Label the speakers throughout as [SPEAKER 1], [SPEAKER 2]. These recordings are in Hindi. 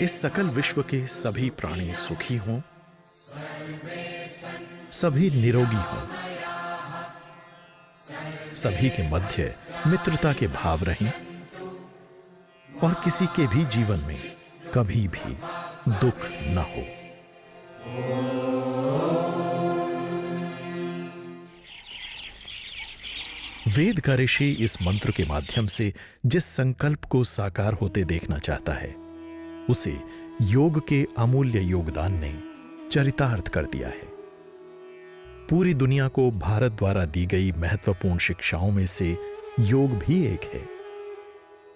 [SPEAKER 1] इस सकल विश्व के सभी प्राणी सुखी हों, सभी निरोगी हों, सभी के मध्य मित्रता के भाव रहें और किसी के भी जीवन में कभी भी दुख न हो। वेद का ऋषि इस मंत्र के माध्यम से जिस संकल्प को साकार होते देखना चाहता है, उसे योग के अमूल्य योगदान ने चरितार्थ कर दिया है। पूरी दुनिया को भारत द्वारा दी गई महत्वपूर्ण शिक्षाओं में से योग भी एक है।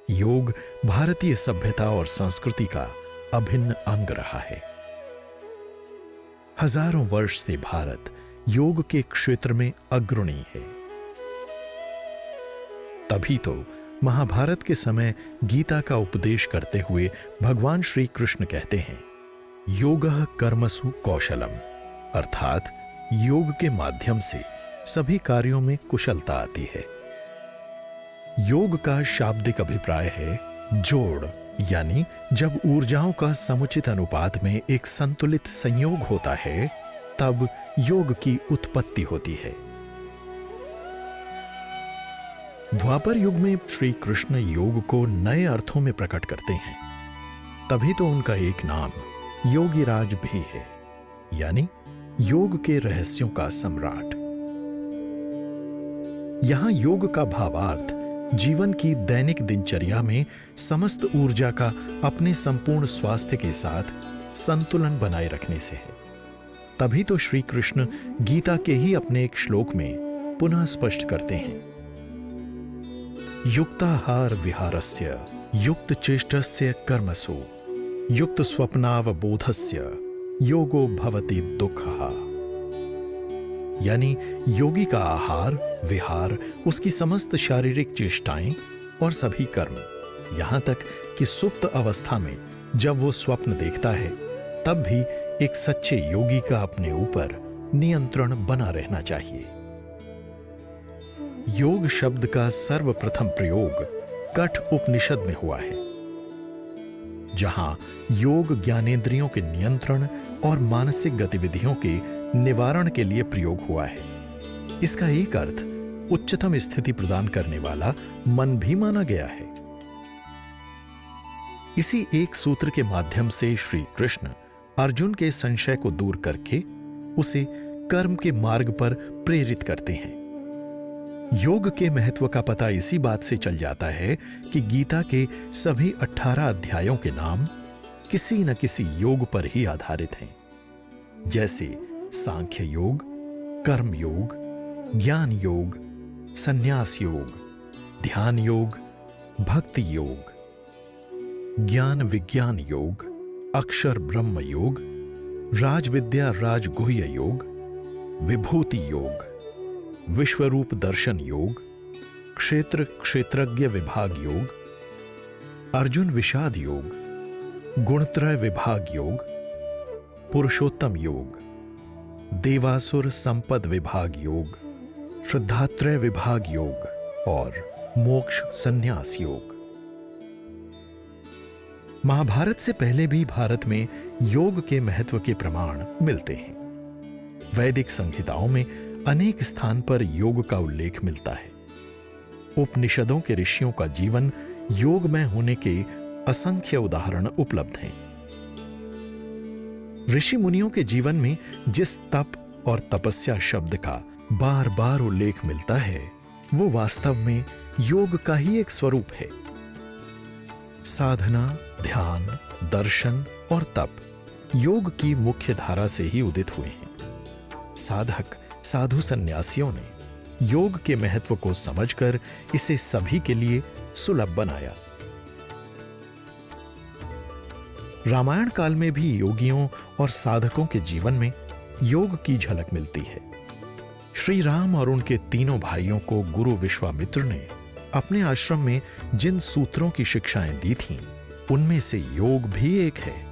[SPEAKER 1] योग भारतीय सभ्यता और संस्कृति का अभिन्न अंग रहा है। हजारों वर्ष से भारत योग के क्षेत्र में अग्रणी है। तभी तो महाभारत के समय गीता का उपदेश करते हुए भगवान श्री कृष्ण कहते हैं, योगः कर्मसु कौशलम, अर्थात योग के माध्यम से सभी कार्यों में कुशलता आती है। योग का शाब्दिक अभिप्राय है जोड़, यानी जब ऊर्जाओं का समुचित अनुपात में एक संतुलित संयोग होता है, तब योग की उत्पत्ति होती है। द्वापर युग में श्री कृष्ण योग को नए अर्थों में प्रकट करते हैं। तभी तो उनका एक नाम योगीराज भी है, यानी योग के रहस्यों का सम्राट। यहां योग का भावार्थ जीवन की दैनिक दिनचर्या में समस्त ऊर्जा का अपने संपूर्ण स्वास्थ्य के साथ संतुलन बनाए रखने से है। तभी तो श्री कृष्ण गीता के ही अपने एक श्लोक में पुनः स्पष्ट करते हैं, युक्ताहार विहारस्य युक्त चेष्टस्य कर्मसु युक्त स्वप्नावबोधस्य योगो भवति दुःखः। यानी योगी का आहार विहार, उसकी समस्त शारीरिक चेष्टाएं और सभी कर्म, यहां तक कि सुप्त अवस्था में जब वो स्वप्न देखता है, तब भी एक सच्चे योगी का अपने ऊपर नियंत्रण बना रहना चाहिए। योग शब्द का सर्वप्रथम प्रयोग कठ उपनिषद में हुआ है, जहां योग ज्ञानेंद्रियों के नियंत्रण और मानसिक गतिविधियों के निवारण के लिए प्रयोग हुआ है। इसका एक अर्थ उच्चतम स्थिति प्रदान करने वाला मन भी माना गया है। इसी एक सूत्र के माध्यम से श्री कृष्ण अर्जुन के संशय को दूर करके उसे कर्म के मार्ग पर प्रेरित करते हैं। योग के महत्व का पता इसी बात से चल जाता है कि गीता के सभी 18 अध्यायों के नाम किसी न किसी योग पर ही आधारित हैं, जैसे सांख्य योग, कर्म योग, ज्ञान योग, संन्यास योग, ध्यान योग, भक्ति योग, ज्ञान विज्ञान योग, अक्षर ब्रह्म योग, राजविद्या राजगुह्य योग, विभूति योग, विश्वरूप दर्शन योग, क्षेत्र क्षेत्रज्ञ विभाग योग, अर्जुन विषाद योग, गुणत्रय विभाग योग, पुरुषोत्तम योग, देवासुर संपद विभाग योग, श्रद्धात्रय विभाग योग और मोक्ष संन्यास योग। महाभारत से पहले भी भारत में योग के महत्व के प्रमाण मिलते हैं। वैदिक संहिताओं में अनेक स्थान पर योग का उल्लेख मिलता है। उपनिषदों के ऋषियों का जीवन योगमय होने के असंख्य उदाहरण उपलब्ध हैं। ऋषि मुनियों के जीवन में जिस तप और तपस्या शब्द का बार बार उल्लेख मिलता है, वो वास्तव में योग का ही एक स्वरूप है। साधना, ध्यान, दर्शन और तप योग की मुख्य धारा से ही उदित हुए हैं। साधक साधु सन्यासियों ने योग के महत्व को समझकर इसे सभी के लिए सुलभ बनाया। रामायण काल में भी योगियों और साधकों के जीवन में योग की झलक मिलती है। श्री राम और उनके तीनों भाइयों को गुरु विश्वामित्र ने अपने आश्रम में जिन सूत्रों की शिक्षाएं दी थीं, उनमें से योग भी एक है।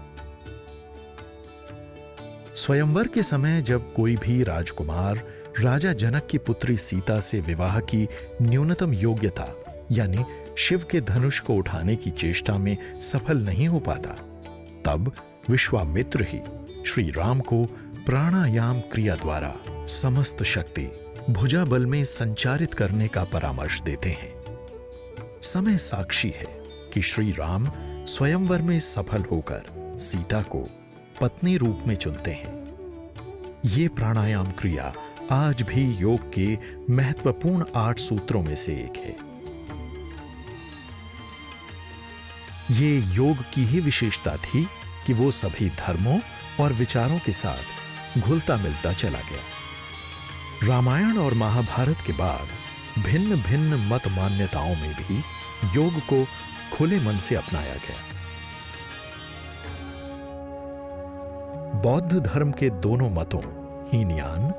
[SPEAKER 1] स्वयंवर के समय जब कोई भी राजकुमार राजा जनक की पुत्री सीता से विवाह की न्यूनतम योग्यता यानी शिव के धनुष को उठाने की चेष्टा में सफल नहीं हो पाता, तब विश्वामित्र ही श्री राम को प्राणायाम क्रिया द्वारा समस्त शक्ति भुजा बल में संचारित करने का परामर्श देते हैं। समय साक्षी है कि श्री राम स्वयंवर में सफल होकर सीता को पत्नी रूप में चुनते हैं। ये प्राणायाम क्रिया आज भी योग के महत्वपूर्ण 8 सूत्रों में से एक है। ये योग की ही विशेषता थी कि वो सभी धर्मों और विचारों के साथ घुलता मिलता चला गया। रामायण और महाभारत के बाद भिन्न भिन्न मत मान्यताओं में भी योग को खुले मन से अपनाया गया। बौद्ध धर्म के दोनों मतों हीनयान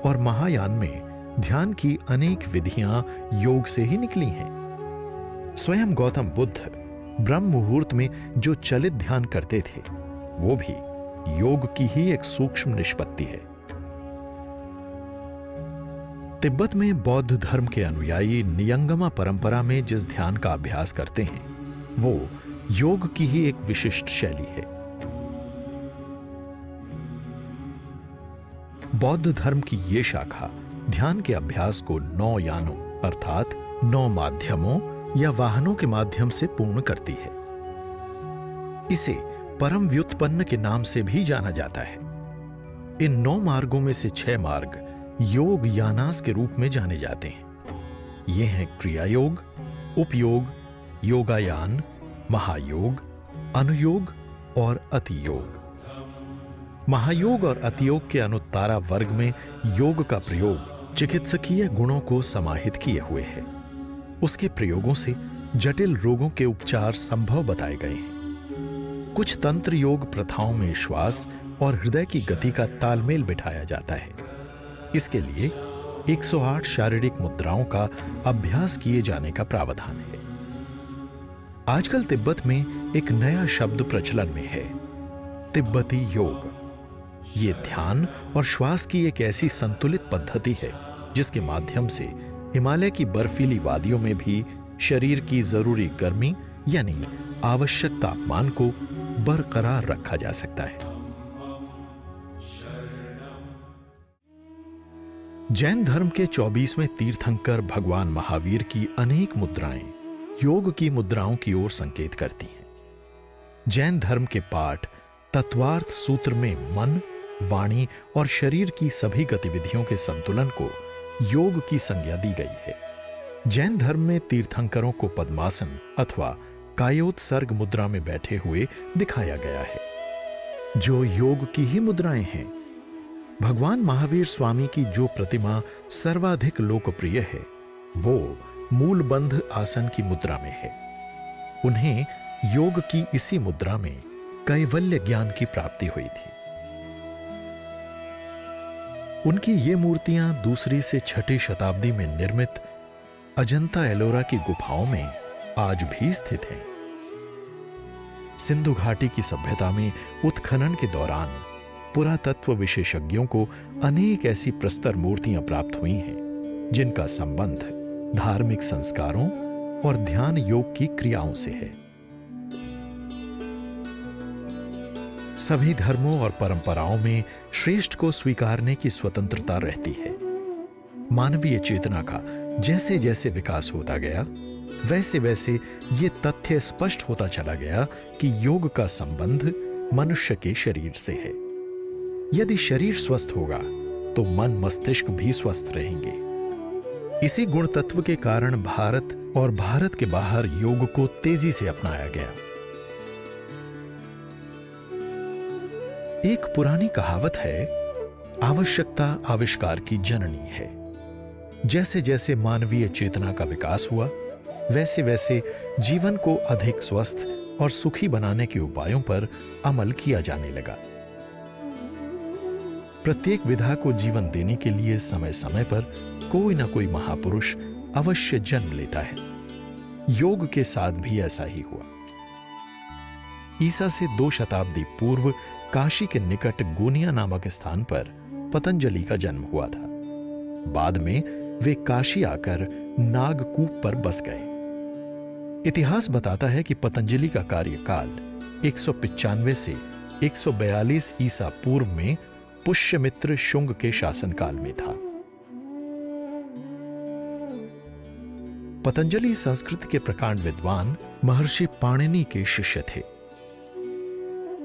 [SPEAKER 1] और महायान में ध्यान की अनेक विधियां योग से ही निकली हैं। स्वयं गौतम बुद्ध ब्रह्म मुहूर्त में जो चलित ध्यान करते थे वो भी योग की ही एक सूक्ष्म निष्पत्ति है। तिब्बत में बौद्ध धर्म के अनुयायी नियंगमा परंपरा में जिस ध्यान का अभ्यास करते हैं वो योग की ही एक विशिष्ट शैली है। बौद्ध धर्म की ये शाखा ध्यान के अभ्यास को 9 यानों अर्थात 9 माध्यमों या वाहनों के माध्यम से पूर्ण करती है। इसे परम व्युत्पन्न के नाम से भी जाना जाता है। इन 9 मार्गों में से 6 मार्ग योग यानास के रूप में जाने जाते हैं। ये हैं क्रिया योग, उपयोग, योगायान, महायोग, अनुयोग और अतियोग। महायोग और अतियोग के अनुत्तारा वर्ग में योग का प्रयोग चिकित्सकीय गुणों को समाहित किए हुए है। उसके प्रयोगों से जटिल रोगों के उपचार संभव बताए गए हैं। कुछ तंत्र योग प्रथाओं में श्वास और हृदय की गति का तालमेल बिठाया जाता है। इसके लिए 108 शारीरिक मुद्राओं का अभ्यास किए जाने का प्रावधान है। आजकल तिब्बत में एक नया शब्द प्रचलन में है, तिब्बती योग। ये ध्यान और श्वास की एक ऐसी संतुलित पद्धति है जिसके माध्यम से हिमालय की बर्फीली वादियों में भी शरीर की जरूरी गर्मी यानी आवश्यक तापमान को बरकरार रखा जा सकता है। जैन धर्म के 24वें तीर्थंकर भगवान महावीर की अनेक मुद्राएं योग की मुद्राओं की ओर संकेत करती हैं। जैन धर्म के पाठ तत्वार्थ सूत्र में मन, वाणी और शरीर की सभी गतिविधियों के संतुलन को योग की संज्ञा दी गई है। जैन धर्म में तीर्थंकरों को पद्मासन अथवा कायोत्सर्ग मुद्रा में बैठे हुए दिखाया गया है, जो योग की ही मुद्राएं हैं। भगवान महावीर स्वामी की जो प्रतिमा सर्वाधिक लोकप्रिय है वो मूलबंध आसन की मुद्रा में है। उन्हें योग की इसी मुद्रा में कैवल्य ज्ञान की प्राप्ति हुई थी। उनकी ये मूर्तियां दूसरी से 6ठी शताब्दी में निर्मित अजंता एलोरा की गुफाओं में आज भी स्थित हैं। सिंधु घाटी की सभ्यता में उत्खनन के दौरान पुरातत्व विशेषज्ञों को अनेक ऐसी प्रस्तर मूर्तियां प्राप्त हुई हैं जिनका संबंध धार्मिक संस्कारों और ध्यान योग की क्रियाओं से है। सभी धर्मों और परंपराओं में श्रेष्ठ को स्वीकारने की स्वतंत्रता रहती है। मानवीय चेतना का जैसे जैसे विकास होता गया वैसे वैसे ये तथ्य स्पष्ट होता चला गया कि योग का संबंध मनुष्य के शरीर से है। यदि शरीर स्वस्थ होगा तो मन मस्तिष्क भी स्वस्थ रहेंगे। इसी गुण तत्व के कारण भारत और भारत के बाहर योग को तेजी से अपनाया गया। एक पुरानी कहावत है, आवश्यकता आविष्कार की जननी है। जैसे जैसे मानवीय चेतना का विकास हुआ वैसे वैसे जीवन को अधिक स्वस्थ और सुखी बनाने के उपायों पर अमल किया जाने लगा। प्रत्येक विधा को जीवन देने के लिए समय समय पर कोई ना कोई महापुरुष अवश्य जन्म लेता है। योग के साथ भी ऐसा ही हुआ। ईसा से 2 शताब्दी पूर्व काशी के निकट गोनिया नामक स्थान पर पतंजलि का जन्म हुआ था। बाद में वे काशी आकर नागकूप पर बस गए। इतिहास बताता है कि पतंजलि का कार्यकाल 195 से 142 ईसा पूर्व में पुष्यमित्र शुंग के शासनकाल में था। पतंजलि संस्कृत के प्रकांड विद्वान महर्षि पाणिनि के शिष्य थे।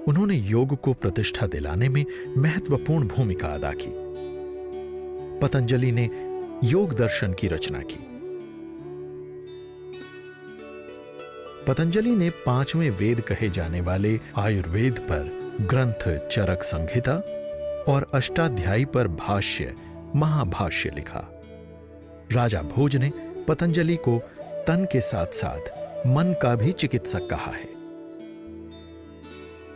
[SPEAKER 1] उन्होंने योग को प्रतिष्ठा दिलाने में महत्वपूर्ण भूमिका अदा की। पतंजलि ने योग दर्शन की रचना की। पतंजलि ने 5वें वेद कहे जाने वाले आयुर्वेद पर ग्रंथ चरक संहिता और अष्टाध्यायी पर भाष्य महाभाष्य लिखा। राजा भोज ने पतंजलि को तन के साथ साथ मन का भी चिकित्सक कहा है।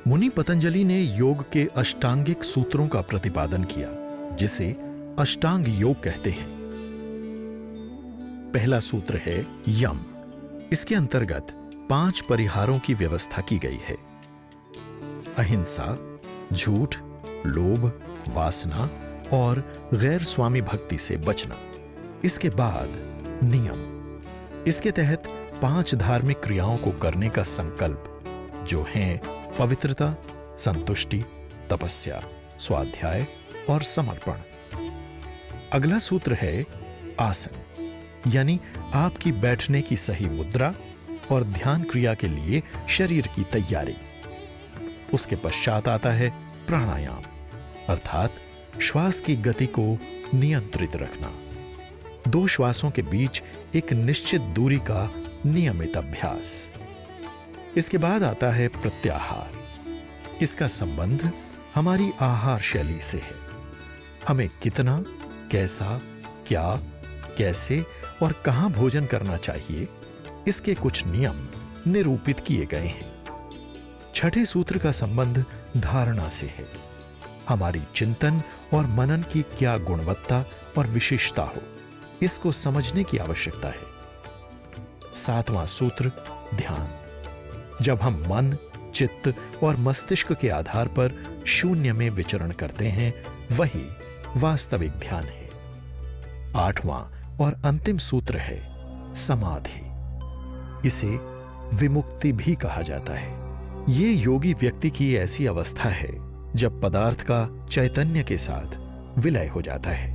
[SPEAKER 1] मुनि पतंजलि ने योग के अष्टांगिक सूत्रों का प्रतिपादन किया, जिसे अष्टांग योग कहते हैं। पहला सूत्र है यम। इसके अंतर्गत 5 परिहारों की व्यवस्था की गई है: अहिंसा, झूठ, लोभ, वासना और गैर स्वामी भक्ति से बचना। इसके बाद नियम। इसके तहत 5 धार्मिक क्रियाओं को करने का संकल्प, जो हैं पवित्रता, संतुष्टि, तपस्या, स्वाध्याय और समर्पण। अगला सूत्र है आसन, यानी आपकी बैठने की सही मुद्रा और ध्यान क्रिया के लिए शरीर की तैयारी। उसके पश्चात आता है प्राणायाम, अर्थात श्वास की गति को नियंत्रित रखना। 2 श्वासों के बीच एक निश्चित दूरी का नियमित अभ्यास। इसके बाद आता है प्रत्याहार। इसका संबंध हमारी आहार शैली से है। हमें कितना, कैसा, क्या, कैसे और कहां भोजन करना चाहिए, इसके कुछ नियम निरूपित किए गए हैं। छठे सूत्र का संबंध धारणा से है। हमारी चिंतन और मनन की क्या गुणवत्ता और विशेषता हो, इसको समझने की आवश्यकता है। 7वां सूत्र ध्यान। जब हम मन, चित्त और मस्तिष्क के आधार पर शून्य में विचरण करते हैं, वही वास्तविक ध्यान है। 8वां और अंतिम सूत्र है समाधि। इसे विमुक्ति भी कहा जाता है। ये योगी व्यक्ति की ऐसी अवस्था है जब पदार्थ का चैतन्य के साथ विलय हो जाता है।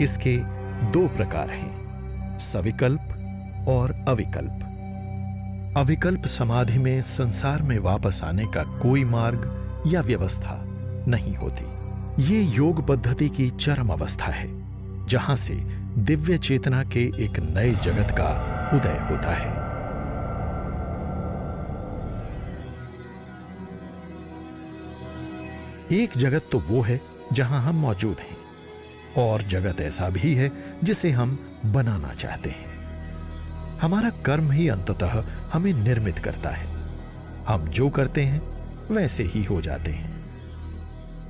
[SPEAKER 1] इसके 2 प्रकार हैं, सविकल्प और अविकल्प। अविकल्प समाधि में संसार में वापस आने का कोई मार्ग या व्यवस्था नहीं होती। ये योग पद्धति की चरम अवस्था है, जहां से दिव्य चेतना के एक नए जगत का उदय होता है। एक जगत तो वो है जहां हम मौजूद हैं, और जगत ऐसा भी है जिसे हम बनाना चाहते हैं। हमारा कर्म ही अंततः हमें निर्मित करता है। हम जो करते हैं वैसे ही हो जाते हैं।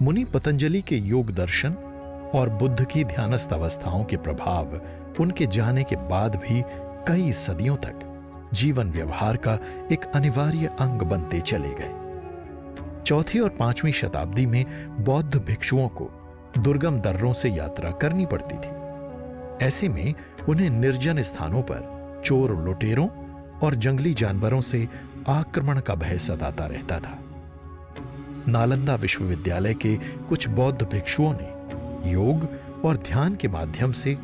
[SPEAKER 1] मुनि पतंजलि के योग दर्शन और बुद्ध की ध्यानस्थ अवस्थाओं के प्रभाव उनके जाने के बाद भी कई सदियों तक जीवन व्यवहार का एक अनिवार्य अंग बनते चले गए। 4वीं और 5वीं शताब्दी में बौद्ध भिक्षुओं को दुर्गम दर्रों से यात्रा करनी पड़ती थी। ऐसे में उन्हें निर्जन स्थानों पर चोर लुटेरों और जंगली जानवरों से आक्रमण का भय सताता रहता था। नालंदा विश्वविद्यालय के कुछ बौद्ध भिक्षुओं ने योग और ध्यान के माध्यम से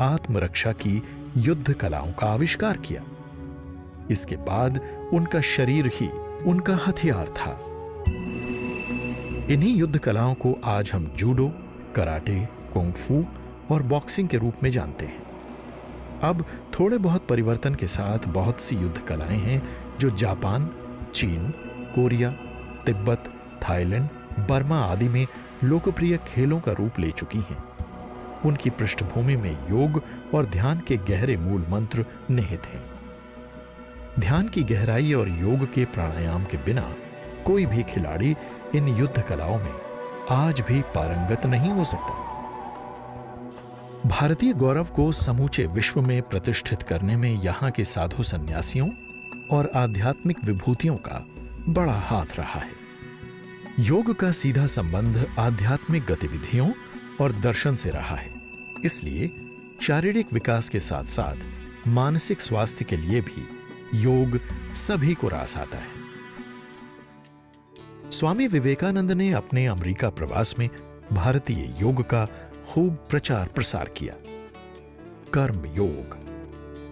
[SPEAKER 1] आत्मरक्षा की युद्ध कलाओं का आविष्कार किया। इसके बाद उनका शरीर ही उनका हथियार था। इन्हीं युद्ध कलाओं को आज हम जूडो, कराटे, कुंग फू और बॉक्सिंग के रूप में जानते हैं। अब थोड़े बहुत परिवर्तन के साथ बहुत सी युद्ध कलाएं हैं जो जापान, चीन, कोरिया, तिब्बत, थाईलैंड, बर्मा आदि में लोकप्रिय खेलों का रूप ले चुकी हैं। उनकी पृष्ठभूमि में योग और ध्यान के गहरे मूल मंत्र निहित हैं। ध्यान की गहराई और योग के प्राणायाम के बिना कोई भी खिलाड़ी इन युद्ध कलाओं में आज भी पारंगत नहीं हो सकता। भारतीय गौरव को समूचे विश्व में प्रतिष्ठित करने में यहां के साधु सन्यासियों और आध्यात्मिक विभूतियों का बड़ा हाथ रहा है। योग का सीधा संबंध आध्यात्मिक गतिविधियों और दर्शन से रहा है। इसलिए शारीरिक विकास के साथ साथ मानसिक स्वास्थ्य के लिए भी योग सभी को रास आता है। स्वामी विवेकानंद ने अपने अमेरिका प्रवास में भारतीय योग का खूब प्रचार प्रसार किया। कर्म योग,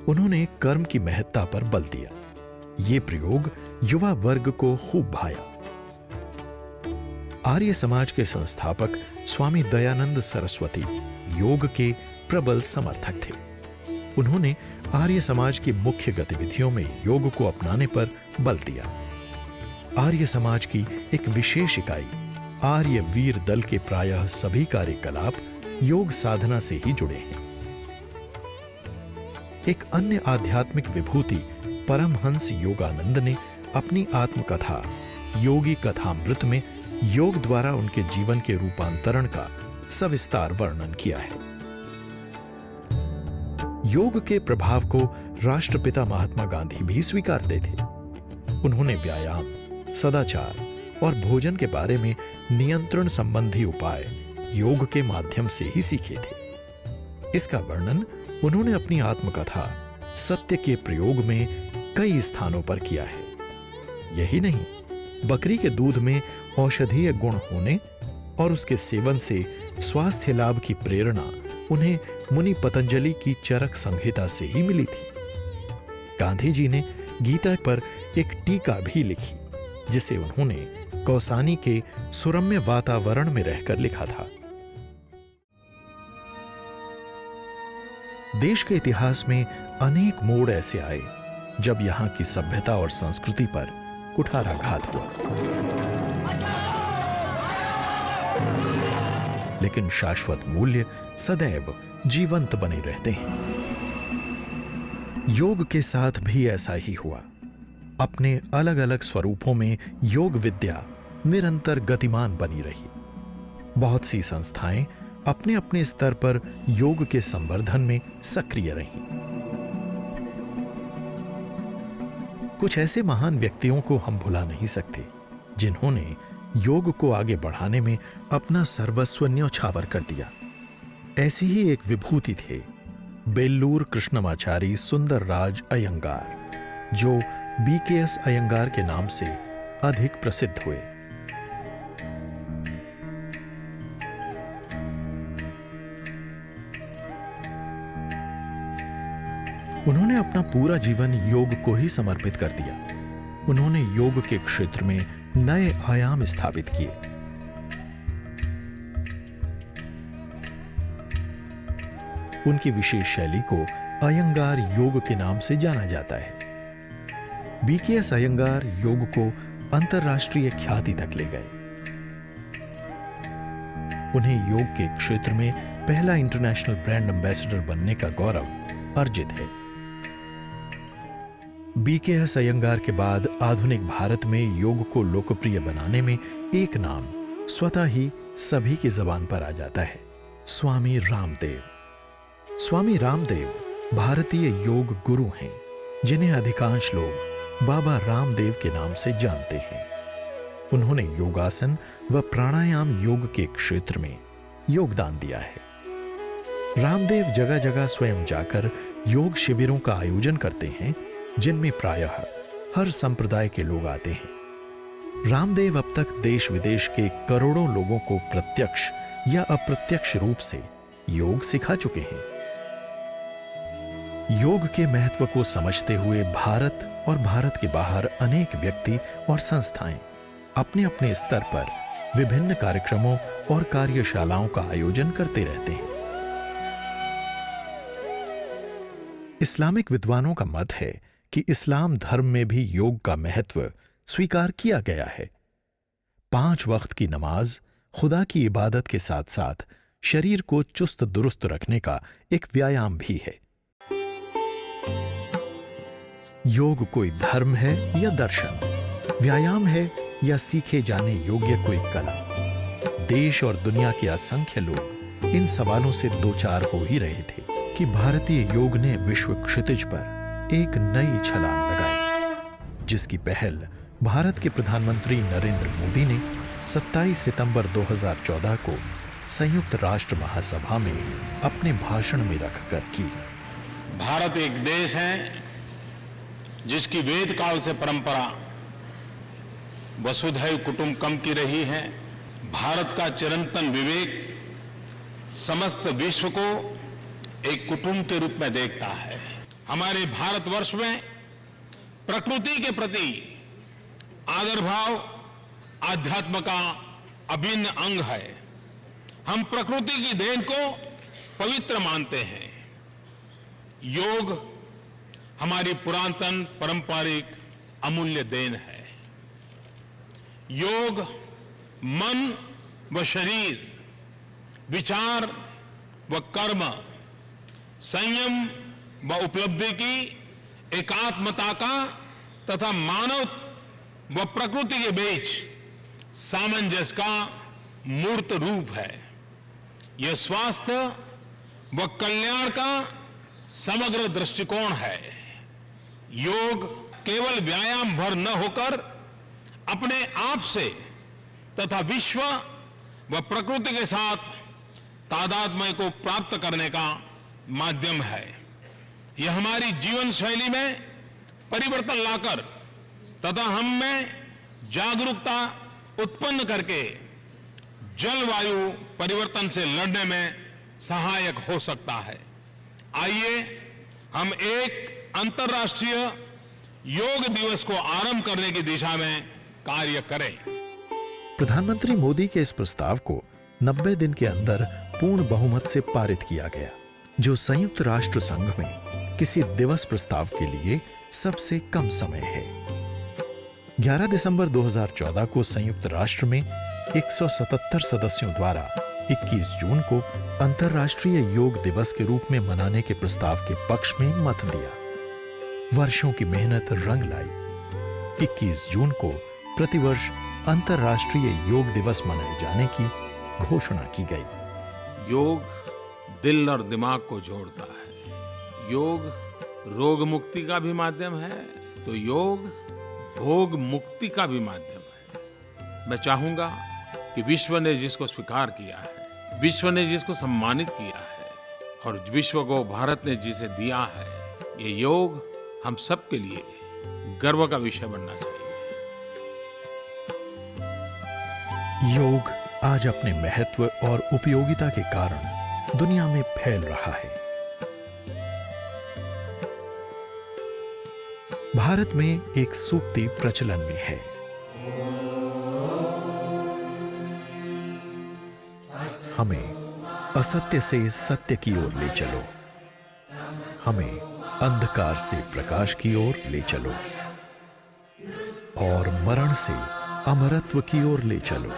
[SPEAKER 1] उन्होंने कर्म की महत्ता पर बल दिया। यह प्रयोग युवा वर्ग को खूब भाया। आर्य समाज के संस्थापक स्वामी दयानंद सरस्वती योग के प्रबल समर्थक थे। उन्होंने आर्य समाज की मुख्य गतिविधियों में योग को अपनाने पर बल दिया। आर्य समाज की एक विशेष इकाई आर्य वीर दल के प्रायः सभी कार्यकलाप योग साधना से ही जुड़े हैं। एक अन्य आध्यात्मिक विभूति परमहंस योगानंद ने अपनी आत्मकथा योगी कथामृत में योग द्वारा उनके जीवन के रूपांतरण का सविस्तार वर्णन किया है। योग के प्रभाव को राष्ट्रपिता महात्मा गांधी भी स्वीकारते थे। उन्होंने व्यायाम, सदाचार और भोजन के बारे में नियंत्रण संबंधी उपाय योग के माध्यम से ही सीखे थे। इसका वर्णन उन्होंने अपनी आत्मकथा सत्य के प्रयोग में कई स्थानों पर किया है। यही नहीं, बकरी के दूध में औषधीय गुण होने और उसके सेवन से स्वास्थ्य लाभ की प्रेरणा उन्हें मुनि पतंजलि की चरक संहिता से ही मिली थी। गांधी जी ने गीता पर एक टीका भी लिखी, जिसे उन्होंने कौसानी के सुरम्य वातावरण में रहकर लिखा था। देश के इतिहास में अनेक मोड़ ऐसे आए जब यहां की सभ्यता और संस्कृति पर कुठाराघात हुआ, लेकिन शाश्वत मूल्य सदैव जीवंत बने रहते हैं। योग के साथ भी ऐसा ही हुआ। अपने अलग अलग स्वरूपों में योग विद्या निरंतर गतिमान बनी रही। बहुत सी संस्थाएं अपने अपने स्तर पर योग के संवर्धन में सक्रिय रहीं। कुछ ऐसे महान व्यक्तियों को हम भुला नहीं सकते जिन्होंने योग को आगे बढ़ाने में अपना सर्वस्व न्यौछावर कर दिया। ऐसी ही एक विभूति थे बेल्लूर कृष्णमाचारी सुंदरराज अयंगार, जो BKS अयंगार के नाम से अधिक प्रसिद्ध हुए। उन्होंने अपना पूरा जीवन योग को ही समर्पित कर दिया। उन्होंने योग के क्षेत्र में नए आयाम स्थापित किए। उनकी विशेष शैली को अयंगार योग के नाम से जाना जाता है। BKS अयंगार योग को अंतरराष्ट्रीय ख्याति तक ले गए। उन्हें योग के क्षेत्र में पहला इंटरनेशनल ब्रांड एम्बेसडर बनने का गौरव अर्जित है। BKS अयंगार के बाद आधुनिक भारत में योग को लोकप्रिय बनाने में एक नाम स्वतः ही सभी की जुबान पर आ जाता है, स्वामी रामदेव। स्वामी रामदेव भारतीय योग गुरु हैं, जिन्हें अधिकांश लोग बाबा रामदेव के नाम से जानते हैं। उन्होंने योगासन व प्राणायाम योग के क्षेत्र में योगदान दिया है। रामदेव जगह जगह स्वयं जाकर योग शिविरों का आयोजन करते हैं, जिनमें प्रायः हर संप्रदाय के लोग आते हैं। रामदेव अब तक देश विदेश के करोड़ों लोगों को प्रत्यक्ष या अप्रत्यक्ष रूप से योग सिखा चुके हैं। योग के महत्व को समझते हुए भारत और भारत के बाहर अनेक व्यक्ति और संस्थाएं अपने अपने स्तर पर विभिन्न कार्यक्रमों और कार्यशालाओं का आयोजन करते रहते हैं। इस्लामिक विद्वानों का मत है कि इस्लाम धर्म में भी योग का महत्व स्वीकार किया गया है। 5 वक्त की नमाज खुदा की इबादत के साथ साथ शरीर को चुस्त दुरुस्त रखने का एक व्यायाम भी है। योग कोई धर्म है या दर्शन, व्यायाम है या सीखे जाने योग्य कोई कला? देश और दुनिया के असंख्य लोग इन सवालों से दो चार हो ही रहे थे कि भारतीय योग ने विश्व क्षितिज पर एक नई छलांग लगाई, जिसकी पहल भारत के प्रधानमंत्री नरेंद्र मोदी ने 27 सितंबर 2014 को संयुक्त राष्ट्र महासभा में अपने भाषण में रखकर की।
[SPEAKER 2] भारत एक देश है जिसकी वेद काल से परंपरा वसुधैव कुटुंबकम की रही है, भारत का चिरंतन विवेक समस्त विश्व को एक कुटुंब के रूप में देखता है। हमारे भारतवर्ष में प्रकृति के प्रति आदर भाव आध्यात्म का अभिन्न अंग है। हम प्रकृति की देन को पवित्र मानते हैं। योग हमारी पुरातन पारंपरिक अमूल्य देन है। योग मन व शरीर, विचार व कर्म, संयम व उपलब्धि की एकात्मता का तथा मानव व प्रकृति के बीच सामंजस्य का मूर्त रूप है। यह स्वास्थ्य व कल्याण का समग्र दृष्टिकोण है। योग केवल व्यायाम भर न होकर अपने आप से तथा विश्व व प्रकृति के साथ तादात्म्य को प्राप्त करने का माध्यम है। यह हमारी जीवन शैली में परिवर्तन लाकर तथा हम में जागरूकता उत्पन्न करके जलवायु परिवर्तन से लड़ने में सहायक हो सकता है। आइए हम एक अंतर्राष्ट्रीय योग दिवस को आरंभ करने की दिशा में कार्य करें।
[SPEAKER 1] प्रधानमंत्री मोदी के इस प्रस्ताव को 90 दिन के अंदर पूर्ण बहुमत से पारित किया गया, जो संयुक्त राष्ट्र संघ में किसी दिवस प्रस्ताव के लिए सबसे कम समय है। 11 दिसंबर 2014 को संयुक्त राष्ट्र में 177 सदस्यों द्वारा 21 जून को अंतर्राष्ट्रीय योग दिवस के रूप में मनाने के प्रस्ताव के पक्ष में मत दिया। वर्षों की मेहनत रंग लाई। 21 जून को प्रतिवर्ष अंतर्राष्ट्रीय योग दिवस मनाए जाने की घोषणा की गई।
[SPEAKER 2] योग दिल और दिमाग को जोड़ता है। योग रोग मुक्ति का भी माध्यम है, तो योग भोग मुक्ति का भी माध्यम है। मैं चाहूंगा कि विश्व ने जिसको स्वीकार किया है, विश्व ने जिसको सम्मानित किया है और विश्व को भारत ने जिसे दिया है, ये योग हम सब के लिए गर्व का विषय बनना चाहिए।
[SPEAKER 1] योग आज अपने महत्व और उपयोगिता के कारण दुनिया में फैल रहा है। भारत में एक सूक्ति प्रचलन में है। हमें असत्य से सत्य की ओर ले चलो, हमें अंधकार से प्रकाश की ओर ले चलो और मरण से अमरत्व की ओर ले चलो।